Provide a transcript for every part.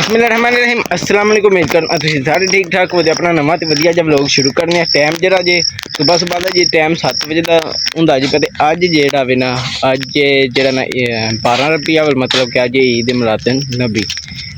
बिस्मिल्लाहिर्रहमानिर्रहीम अस्सलाम वालेकुम। उम्मीद करना तुसीं सारे ठीक ठाक हो। अपना नवा तो वधिया जब व्लॉग शुरू करने टाइम जरा जे सुबह सुबह का जी टाइम 7 बजे का होंदा जी। पर अज जेड़ा वे ना अज जेड़ा ना 12 रबी अव्वल मतलब कि अज ईद मिलादुन नबी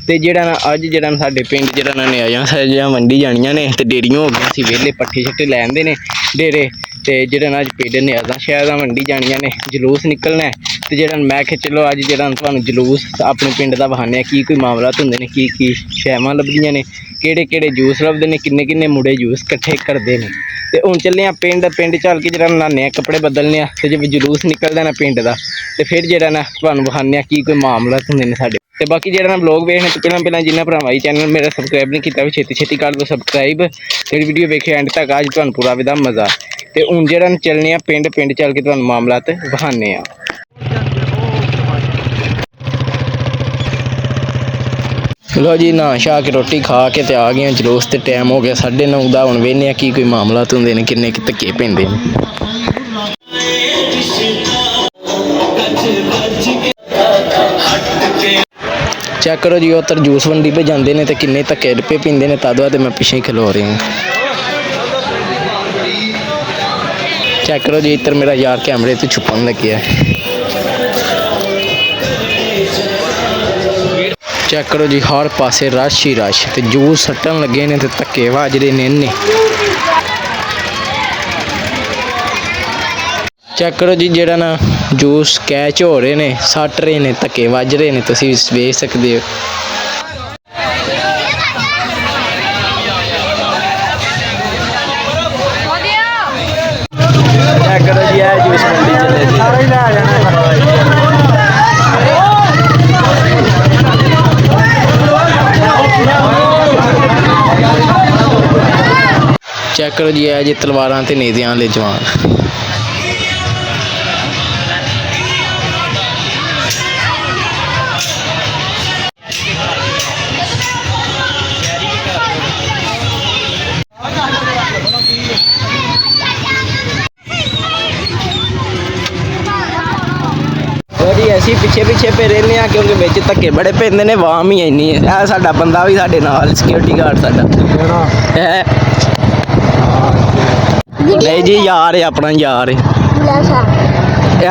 ते जेड़ा ना अज जेड़ा साडे पिंड जेड़ा ना न्यायां सब्जियां मंडी जानियां ने ते डेरियां हो गईयां सी वेले पट्ठे छट्टे लैंदे ने डेरे ते जेड़ा ना अज पिंड न्यायां शहर मंडी जानियां ने जलूस निकलना है ते जेड़ा मैं आखेआ चलो अज जेड़ा तुहानूं जलूस अपने पिंड दा वखाने की कोई मामलात हुंदे ने की शैवां लभदियां ने केड़े जूस लभदे ने किन्ने मुड़े जूस कट्ठे करदे ने ते हुण चले आ पिंड चल के जेड़ा न्हाने आ कपड़े बदलने आ ते जब जलूस निकलदा ना पिंड दा ते फिर जेड़ा ना तुहानूं वखाने की कोई मामलात हुंदे ने साडे ते बाकी जेड़ा ना व्लॉग वेखने तो पहलां जिन्ना भरावां ई चैनल मेरा सबसक्राइब नहीं कीता छेती कर दो सबसक्राइब ते वीडियो वेखे एंड तक अज तुहानूं पूरा विदा मज़ा। ते हुण जेड़ा चलने आ पिंड चल के तुहानूं मामलात वखाने आ। लो जी नहा शा के रोटी खा के ते आ गए जलूस ते टाइम हो गया 9:30 दा। हुण वेखने की कोई मामलात हुंदे ने किन्ने धक्के पैंदे ने। चेक करो जी उधर जूस मंडी पे जाते हैं तो किन्ने धक्के पे पींदे ने तद तो मैं पिछे ही खलो रहा हूँ। चेक करो जी इधर मेरा यार कैमरे तो छुपन लगे है। चेक करो जी हर पासे रश ही रश ते जूस सट्टन लगे ने ते धक्के वाजरे ने इन्ने। चेक करो जी जेड़ा ना जूस कैच हो रहे ने सट रहे ने धक्के वज रहे ने तुसीं वेख सकदे हो। चेक करो जी है जूस मंडी चले जी सारा ही लै जाना। चेक करो जी है जी तलवारां ते नेज़ियां वाले जवान। जी असीं पिछे पे रहने आ क्योंकि बिच धक्के बड़े पैंदे ने वाम ही इन्नी है। यह साडा बंदा भी साडे नाल सिक्योरिटी गार्ड साडा है नहीं जी यार है अपना यार है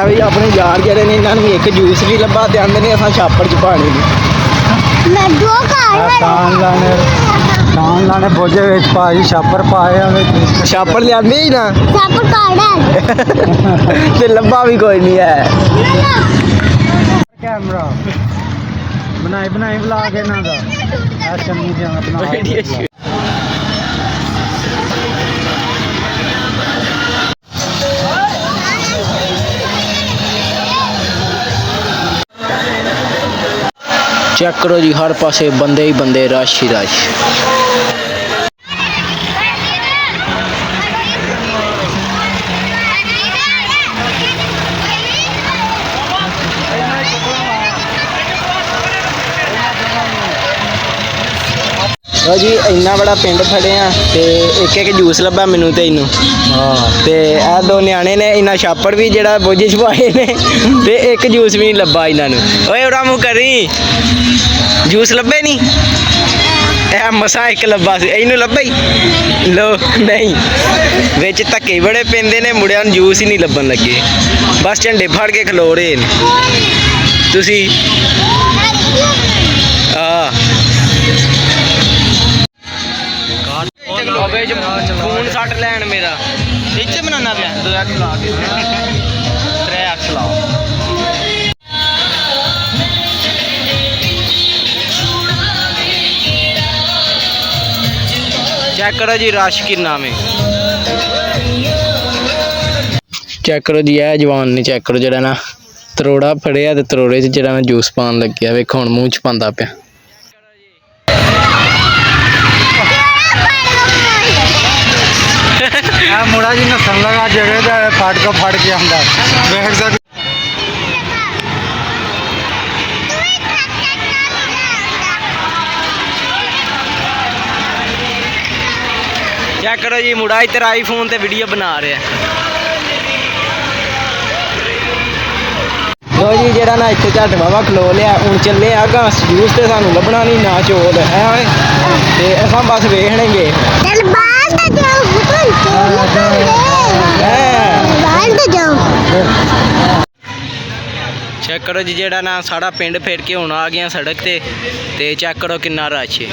भी अपने यार जेह्ड़े ने इन्हां नूं इक जूस भी लब्भा ते आंदे ने असां छापड़ च पानी कान लाने बोझे विच भाई छापर पाए छापड़ लियांदे ही ना ते लब्भा भी कोई नहीं है। कैमरा बनाई बुला के ना चेक करो जी हर पासे बंदे ही बंदे रश ही रश। जी इन्ना बड़ा पिंड फड़िया ते एक जूस लब्भा मैनू ते इनू ते ए दो न्याणे ने इन्ना छापड़ भी जेड़ा बोझे छपाए ने ते एक जूस भी नहीं लब्भा इन्हां नूं। ओए उड़ा मुँह करी जूस लब्भे नहीं ए मसा एक लब्भा सी इनू लब्भा ही लो नहीं विच धक्के बड़े पैंदे ने मुड़ियां नूं जूस ही नहीं लब्भन लगे बस झंडे फड़ के खलो रहे ने तुसीं फोन सट लैन मेरा इच्चे बनाना पे 2x ला के 3x लाओ। चेक करो जी रश किन्ना में। चेक करो जी है जवान ने चेक करो जेड़ा ना तरोड़ा फड़िया ते तरोड़े च जेड़ा ना जूस पान लग्या वेखो हुण मूँह च पांदा पिया। मुड़ा जी नसन लगा जगह फट के आंदा देख सकते। चेक करो जी मुड़ा इधर आईफोन ते वीडियो बना रहा है। ਲੋ ਜੀ ਜਿਹੜਾ ਨਾ ਇੱਥੇ ਝੱਟ ਵਾਵਾ ਖਲੋ ਲਿਆ ਹੁਣ ਚੱਲੇ ਆ ਗਾਂ ਜੂਸ ਤੇ ਸਾਨੂੰ ਲੱਭਣਾ ਨਹੀਂ ਨਾ ਚੋਲ ਹੈ ਓਏ ਤੇ ਅਸਾਂ ਬਸ ਵੇਖਣਗੇ ਚੱਲ ਬਾਹਰ ਤਾਂ ਜਾਓ ਬਾਹਰ ਤਾਂ ਜਾਓ ਚੈੱਕ ਕਰੋ ਜੀ ਜਿਹੜਾ ਨਾ ਸਾਡਾ ਪਿੰਡ ਫੇਰ ਕੇ ਹੁਣ ਆ ਗਿਆ ਸੜਕ ਤੇ ਚੈੱਕ ਕਰੋ ਕਿੰਨਾ ਰਸ਼ ਹੈ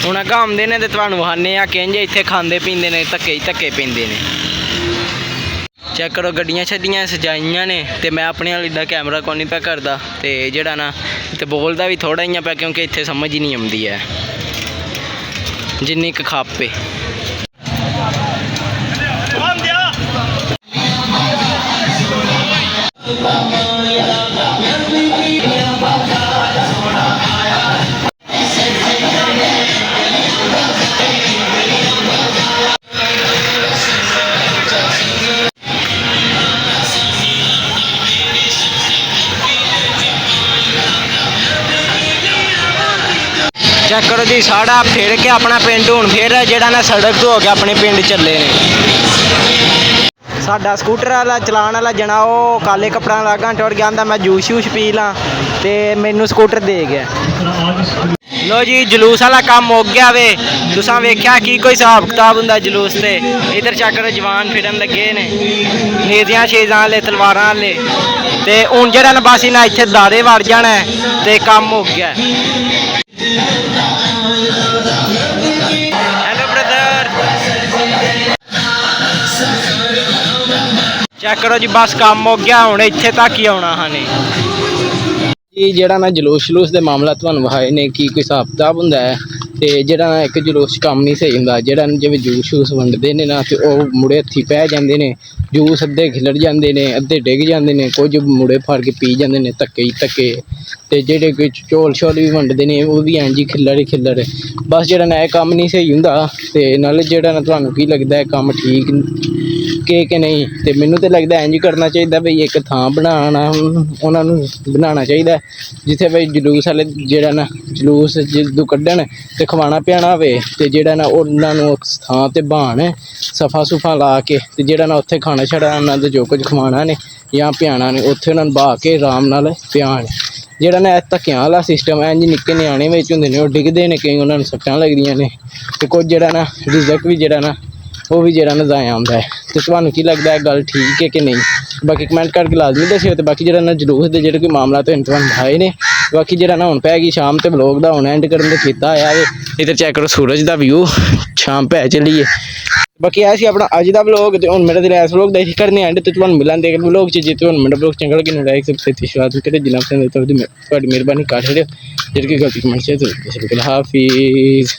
ਹੁਣ ਅੱਗਾ ਆਉਂਦੇ ਨੇ ਤੇ ਤੁਹਾਨੂੰ ਵਹਾਨੇ ਆ ਕਹਿੰਦੇ ਇੱਥੇ ਖਾਂਦੇ ਪੀਂਦੇ ਨੇ ਧੱਕੇ ਪੀਂਦੇ ਨੇ ਚੈੱਕ ਕਰੋ ਗੱਡੀਆਂ ਛੱਡੀਆਂ ਸਜਾਈਆਂ ਨੇ ਤੇ ਮੈਂ ਆਪਣੇ ਵਾਲੀ ਦਾ ਕੈਮਰਾ ਕੋਈ ਨਹੀਂ ਪਿਆ ਕਰਦਾ ਤੇ ਜਿਹੜਾ ਨਾ ਤੇ ਬੋਲਦਾ ਵੀ ਥੋੜਾ ਹੀ ਪਿਆ ਕਿਉਂਕਿ ਇੱਥੇ ਸਮਝ ਹੀ ਨਹੀਂ ਆਉਂਦੀ ਹੈ ਜਿੰਨੀ ਕੁ ਖਾਪੇ ਚੈੱਕ ਕਰੋ ਜੀ ਸਾਡਾ ਫੇਰ ਕੇ ਆਪਣਾ ਪਿੰਡ ਹੁਣ ਫੇਰ ਜਿਹੜਾ ਨਾ ਸੜਕ ਤੋਂ ਹੋ ਕੇ ਆਪਣੇ ਪਿੰਡ ਚੱਲੇ ਨੇ ਸਾਡਾ ਸਕੂਟਰ ਵਾਲਾ ਚਲਾਉਣ ਵਾਲਾ ਜਣਾ ਉਹ ਕਾਲੇ ਕੱਪੜਿਆਂ ਵਾਲਾ ਘੰਟੇ ਟੁੱਟ ਗਿਆ ਆਂਦਾ ਮੈਂ ਜੂਸ ਪੀ ਲਾਂ ਤੇ ਮੈਨੂੰ ਸਕੂਟਰ ਦੇ ਗਿਆ ਲੋ ਜੀ ਜਲੂਸ ਵਾਲਾ ਕੰਮ ਮੁੱਕ ਗਿਆ ਵੇ ਤੁਸੀਂ ਵੇਖਿਆ ਕੀ ਕੋਈ ਹਿਸਾਬ ਕਿਤਾਬ ਹੁੰਦਾ ਜਲੂਸ ਤੇ ਇਧਰ ਚੈੱਕ ਕਰੋ ਜਵਾਨ ਫਿਰਨ ਲੱਗੇ ਨੇ ਨੇਜ਼ੀਆਂ ਸ਼ੇਜ਼ਾਂ ਵਾਲੇ ਤਲਵਾਰਾਂ ਵਾਲੇ ਤੇ ਹੁਣ ਜਿਹੜਾ ਨਾ ਬਸ ਇਹਨਾਂ ਇੱਥੇ ਦਾਰੇ ਵੜ ਜਾਣਾ ਤੇ ਕੰਮ ਮੁੱਕ ਗਿਆ ਹੈਲੋ ਬ੍ਰਦਰ ਚੈੱਕ ਕਰੋ ਜੀ ਬਸ ਕੰਮ ਹੋ ਗਿਆ ਹੁਣ ਇੱਥੇ ਤੱਕ ਹੀ ਆਉਣਾ ਹਾਨੇ ਜੀ ਜਿਹੜਾ ਨਾ ਜਲੂਸ ਦੇ ਮਾਮਲਾ ਤੁਹਾਨੂੰ ਵਿਖਾਏ ਨੇ ਕੀ ਕੋਈ ਹਿਸਾਬ ਕਿਤਾਬ ਹੁੰਦਾ ਹੈ ਤੇ ਜਿਹੜਾ ਨਾ ਇੱਕ ਜਲੂਸ ਕੰਮ ਨਹੀਂ ਸਹੀ ਹੁੰਦਾ ਜਿਹੜਾ ਜਿਵੇਂ ਜੂਸ ਵੰਡਦੇ ਨੇ ਨਾ ਤੇ ਉਹ ਮੁੜੇ ਹੱਥੀ ਪੈ ਜਾਂਦੇ ਨੇ ਜੂਸ ਅੱਧੇ ਖਿਲੜ ਜਾਂਦੇ ਨੇ ਅੱਧੇ ਡਿੱਗ ਜਾਂਦੇ ਨੇ ਕੁਝ ਮੁੜੇ ਫੜ ਕੇ ਪੀ ਜਾਂਦੇ ਨੇ ਧੱਕੇ ਤੇ ਜਿਹੜੇ ਕੋਈ ਚੌਲ ਵੀ ਵੰਡਦੇ ਨੇ ਉਹ ਵੀ ਇੰਝ ਹੀ ਖਿੱਲਰ ਬਸ ਜਿਹੜਾ ਨਾ ਇਹ ਕੰਮ ਨਹੀਂ ਸਹੀ ਹੁੰਦਾ ਤੇ ਨਾਲੇ ਜਿਹੜਾ ਨਾ ਤੁਹਾਨੂੰ ਕੀ ਲੱਗਦਾ ਇਹ ਕੰਮ ਠੀਕ ਕਿ ਨਹੀਂ ਤੇ ਮੈਨੂੰ ਤਾਂ ਲੱਗਦਾ ਇੰਝ ਕਰਨਾ ਚਾਹੀਦਾ ਬਈ ਇੱਕ ਥਾਂ ਬਣਾਉਣਾ ਉਹਨਾਂ ਨੂੰ ਬਣਾਉਣਾ ਚਾਹੀਦਾ ਜਿੱਥੇ ਬਈ ਜਲੂਸ ਵਾਲੇ ਜਿਹੜਾ ਨਾ ਜਲੂਸ ਜਦੋਂ ਕੱਢਣ ਤੇ ਖਵਾਉਣਾ ਪਿਆਣਾ ਹੋਵੇ ਤੇ ਜਿਹੜਾ ਨਾ ਉਹਨਾਂ ਨੂੰ ਥਾਂ ਤੇ ਬਹਾਣ ਸਫਾ ਸੁਫਾ ਲਾ ਕੇ ਤੇ ਜਿਹੜਾ ਨਾ ਉੱਥੇ ਖਾਣਾ ਛੜਾ ਉਹਨਾਂ ਦਾ ਜੋ ਕੁਝ ਖਵਾਉਣਾ ਨੇ ਜਾਂ ਪਿਆਣਾ ਨੇ ਉੱਥੇ ਉਹਨਾਂ ਨੂੰ ਬਹਾ ਕੇ ਆਰਾਮ ਨਾਲ ਪਿਆਣ ਜਿਹੜਾ ਨਾ ਧੱਕਿਆਂ ਵਾਲਾ ਸਿਸਟਮ ਇੰਝ ਨਿੱਕੇ ਨਿਆਣੇ ਵਿੱਚ ਹੁੰਦੇ ਨੇ ਉਹ ਡਿੱਗਦੇ ਨੇ ਕਈ ਉਹਨਾਂ ਨੂੰ ਸੱਟਾਂ ਲੱਗਦੀਆਂ ਨੇ ਤੇ ਕੁਝ ਜਿਹੜਾ ਨਾ ਰਿਜ਼ਕ ਵੀ ਜਿਹੜਾ ਨਾ ਉਹ ਵੀ ਜਿਹੜਾ ਨਾ ਜ਼ਾਇਆ ਆਉਂਦਾ ਹੈ ਤੇ ਤੁਹਾਨੂੰ ਕੀ ਲੱਗਦਾ ਹੈ ਗੱਲ ਠੀਕ ਹੈ ਕਿ ਨਹੀਂ ਬਾਕੀ ਕਮੈਂਟ ਕਰਕੇ ਲਾਜ਼ਮੀ ਦੱਸਿਓ ਤੇ ਬਾਕੀ ਜਿਹੜਾ ਨਾ ਜਲੂਸ ਦੇ ਜਿਹੜੇ ਕੋਈ ਮਾਮਲਾ ਤੁਹਾਨੂੰ ਦਿਖਾਏ ਨੇ ਬਾਕੀ ਜਿਹੜਾ ਨਾ ਹੁਣ ਪੈ ਗਈ ਸ਼ਾਮ ਤੇ ਵਲੋਗ ਦਾ ਹੁਣ ਐਂਡ ਕਰਨ ਦਾ ਕੀਤਾ ਆਇਆ ਵੇ ਇੱਧਰ ਚੈੱਕ ਕਰੋ ਸੂਰਜ ਦਾ ਵਿਊ ਸ਼ਾਮ ਪੈ ਚੱਲੀਏ ਬਾਕੀ ਇਹ ਸੀ ਆਪਣਾ ਅੱਜ ਦਾ ਵਲੋਗ ਤੇ ਹੁਣ ਮੇਰਾ ਦਿਲ ਇਸ ਵਲੋਗ ਦਾ ਹੀ ਕਰਨੇ ਐਂਡ ਤੇ ਤੁਹਾਨੂੰ ਮਿਲਾਂਗੇ ਅਗਲੇ ਵਲੋਗ 'ਚ ਜੇ ਤੁਹਾਨੂੰ ਮੇਰਾ ਵਲੋਗ ਚੰਗਾ ਲੱਗੇ ਲਾਈਕ ਸਬਸਕ੍ਰਾਈਬ ਕਰੇ ਜਿੰਨਾ ਪਸੰਦ ਤੁਹਾਡੀ ਮਿਹਰਬਾਨੀ ਕਰ ਛੱਡਿਓ ਜਿਹੜੀ ਗਲਤੀ ਕਮੈਂਟ 'ਚ ਹਾਫਿਜ਼